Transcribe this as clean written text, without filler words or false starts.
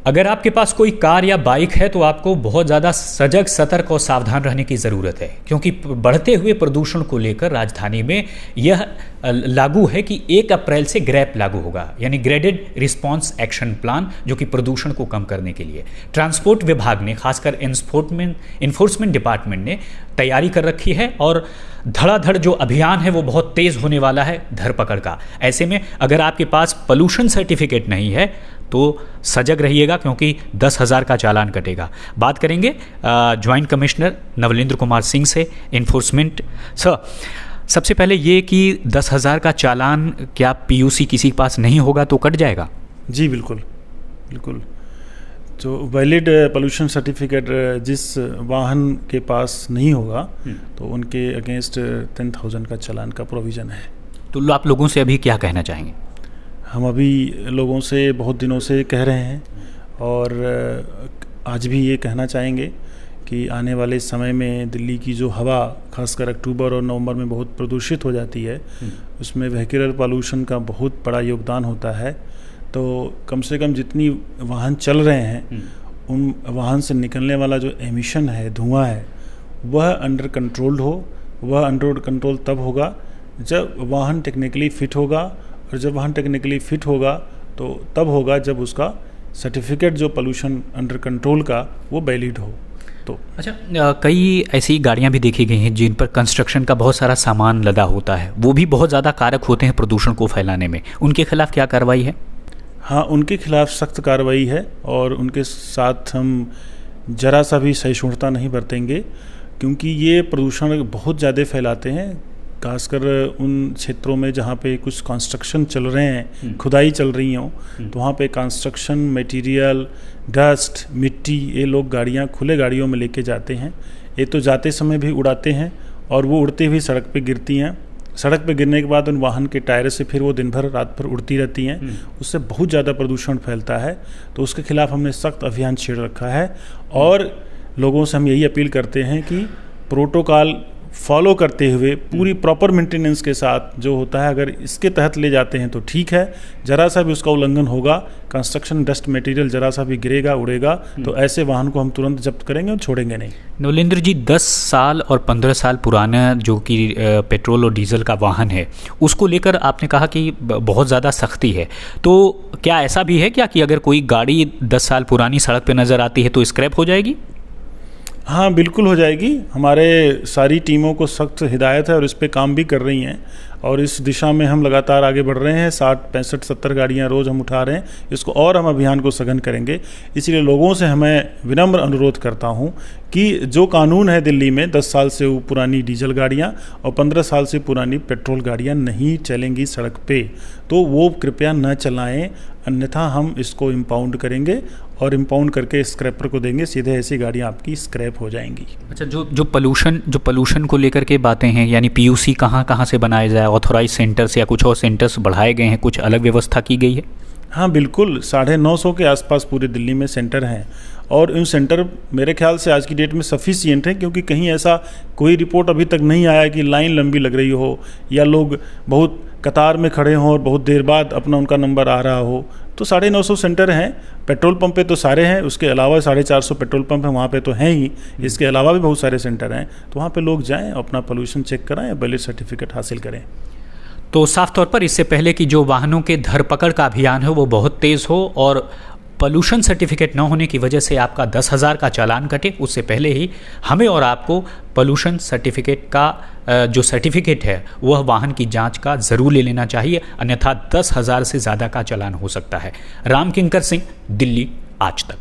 अगर आपके पास कोई कार या बाइक है तो आपको बहुत ज़्यादा सजग, सतर्क और सावधान रहने की ज़रूरत है, क्योंकि बढ़ते हुए प्रदूषण को लेकर राजधानी में यह लागू है कि 1 अप्रैल से ग्रैप लागू होगा, यानी ग्रेडेड रिस्पांस एक्शन प्लान, जो कि प्रदूषण को कम करने के लिए ट्रांसपोर्ट विभाग ने, खासकर इन्फोर्समेंट डिपार्टमेंट ने तैयारी कर रखी है और धड़ाधड़ जो अभियान है वो बहुत तेज़ होने वाला है धरपकड़ का। ऐसे में अगर आपके पास पोल्यूशन सर्टिफिकेट नहीं है तो सजग रहिएगा, क्योंकि 10,000 का चालान कटेगा। बात करेंगे ज्वाइंट कमिश्नर नवलेंद्र कुमार सिंह से, इन्फोर्समेंट। सर, सबसे पहले ये कि 10,000 का चालान क्या पीयूसी किसी के पास नहीं होगा तो कट जाएगा? जी बिल्कुल बिल्कुल। तो वैलिड पोल्यूशन सर्टिफिकेट जिस वाहन के पास नहीं होगा तो उनके अगेंस्ट 10,000 का चालान का प्रोविज़न है। तो आप लोगों से अभी क्या कहना चाहेंगे? हम अभी लोगों से बहुत दिनों से कह रहे हैं और आज भी ये कहना चाहेंगे कि आने वाले समय में दिल्ली की जो हवा खासकर अक्टूबर और नवंबर में बहुत प्रदूषित हो जाती है, उसमें व्हीकल पॉल्यूशन का बहुत बड़ा योगदान होता है। तो कम से कम जितनी वाहन चल रहे हैं उन वाहन से निकलने वाला जो एमिशन है, धुआं है, वह अंडर कंट्रोल्ड हो। वह अंडर कंट्रोल तब होगा जब वाहन टेक्निकली फिट होगा, और जब वाहन टेक्निकली फिट होगा तो तब होगा जब उसका सर्टिफिकेट जो पोल्यूशन अंडर कंट्रोल का वो वैलिड हो। तो अच्छा, कई ऐसी गाड़ियां भी देखी गई हैं जिन पर कंस्ट्रक्शन का बहुत सारा सामान लदा होता है, वो भी बहुत ज़्यादा कारक होते हैं प्रदूषण को फैलाने में। उनके खिलाफ क्या कार्रवाई है? हाँ, उनके खिलाफ सख्त कार्रवाई है और उनके साथ हम जरा सा भी सहिष्णुता नहीं बरतेंगे, क्योंकि ये प्रदूषण बहुत ज़्यादा फैलाते हैं, खासकर उन क्षेत्रों में जहाँ पे कुछ कंस्ट्रक्शन चल रहे हैं, खुदाई चल रही हों, तो वहाँ पे कंस्ट्रक्शन मटेरियल, डस्ट, मिट्टी, ये लोग गाड़ियाँ खुले गाड़ियों में लेके जाते हैं। ये तो जाते समय भी उड़ाते हैं और वो उड़ते हुए सड़क पे गिरती हैं। सड़क पे गिरने के बाद उन वाहन के टायर से फिर वो दिन भर रात भर उड़ती रहती हैं। उससे बहुत ज़्यादा प्रदूषण फैलता है। तो उसके खिलाफ हमने सख्त अभियान छेड़ रखा है और लोगों से हम यही अपील करते हैं कि प्रोटोकॉल फॉलो करते हुए पूरी प्रॉपर मेंटेनेंस के साथ जो होता है, अगर इसके तहत ले जाते हैं तो ठीक है। जरा सा भी उसका उल्लंघन होगा, कंस्ट्रक्शन डस्ट मटेरियल जरा सा भी गिरेगा, उड़ेगा, तो ऐसे वाहन को हम तुरंत जब्त करेंगे और छोड़ेंगे नहीं। नवलेंद्र जी, 10 साल और 15 साल पुराना जो कि पेट्रोल और डीजल का वाहन है, उसको लेकर आपने कहा कि बहुत ज़्यादा सख्ती है, तो क्या ऐसा भी है क्या कि अगर कोई गाड़ी 10 साल पुरानी सड़क पर नज़र आती है तो स्क्रैप हो जाएगी? हाँ, बिल्कुल हो जाएगी। हमारे सारी टीमों को सख्त हिदायत है और इस पे काम भी कर रही हैं और इस दिशा में हम लगातार आगे बढ़ रहे हैं। 60, 65, 70 गाड़ियाँ रोज़ हम उठा रहे हैं। इसको और हम अभियान को सघन करेंगे। इसीलिए लोगों से हमें विनम्र अनुरोध करता हूँ कि जो कानून है दिल्ली में, 10 साल से पुरानी डीजल गाड़ियाँ और 15 साल से पुरानी पेट्रोल गाड़ियाँ नहीं चलेंगी सड़क पे, तो वो कृपया न चलाएं, अन्यथा हम इसको इम्पाउंड करेंगे और इम्पाउंड करके स्क्रैपर को देंगे, सीधे ऐसी गाड़ियाँ आपकी स्क्रैप हो जाएंगी। अच्छा, जो पोल्यूशन को लेकर के बातें हैं, यानी पीयूसी कहाँ से बनाया जाए, ऑथोराइज सेंटर्स या कुछ और सेंटर्स बढ़ाए गए हैं, कुछ अलग व्यवस्था की गई है? हाँ बिल्कुल, 950 के आसपास पूरे दिल्ली में सेंटर हैं और इन सेंटर मेरे ख्याल से आज की डेट में सफिशिएंट है, क्योंकि कहीं ऐसा कोई रिपोर्ट अभी तक नहीं आया कि लाइन लंबी लग रही हो या लोग बहुत कतार में खड़े हों और बहुत देर बाद अपना उनका नंबर आ रहा हो। तो 950 सेंटर हैं। पेट्रोल पंप पे तो सारे हैं, उसके अलावा 450 पेट्रोल पंप हैं, वहाँ पे तो हैं ही। इसके अलावा भी बहुत सारे सेंटर हैं, तो वहाँ पे लोग जाएं, अपना पोल्यूशन चेक कराएं, वैलिड सर्टिफिकेट हासिल करें। तो साफ तौर पर इससे पहले कि जो वाहनों के धरपकड़ का अभियान है वो बहुत तेज़ हो और पोल्यूशन सर्टिफिकेट न होने की वजह से आपका 10,000 का चालान कटे, उससे पहले ही हमें और आपको पोल्यूशन सर्टिफिकेट का जो सर्टिफिकेट है वह वाहन की जांच का ज़रूर ले लेना चाहिए, अन्यथा 10,000 से ज़्यादा का चालान हो सकता है। राम किंकर सिंह, दिल्ली आज तक।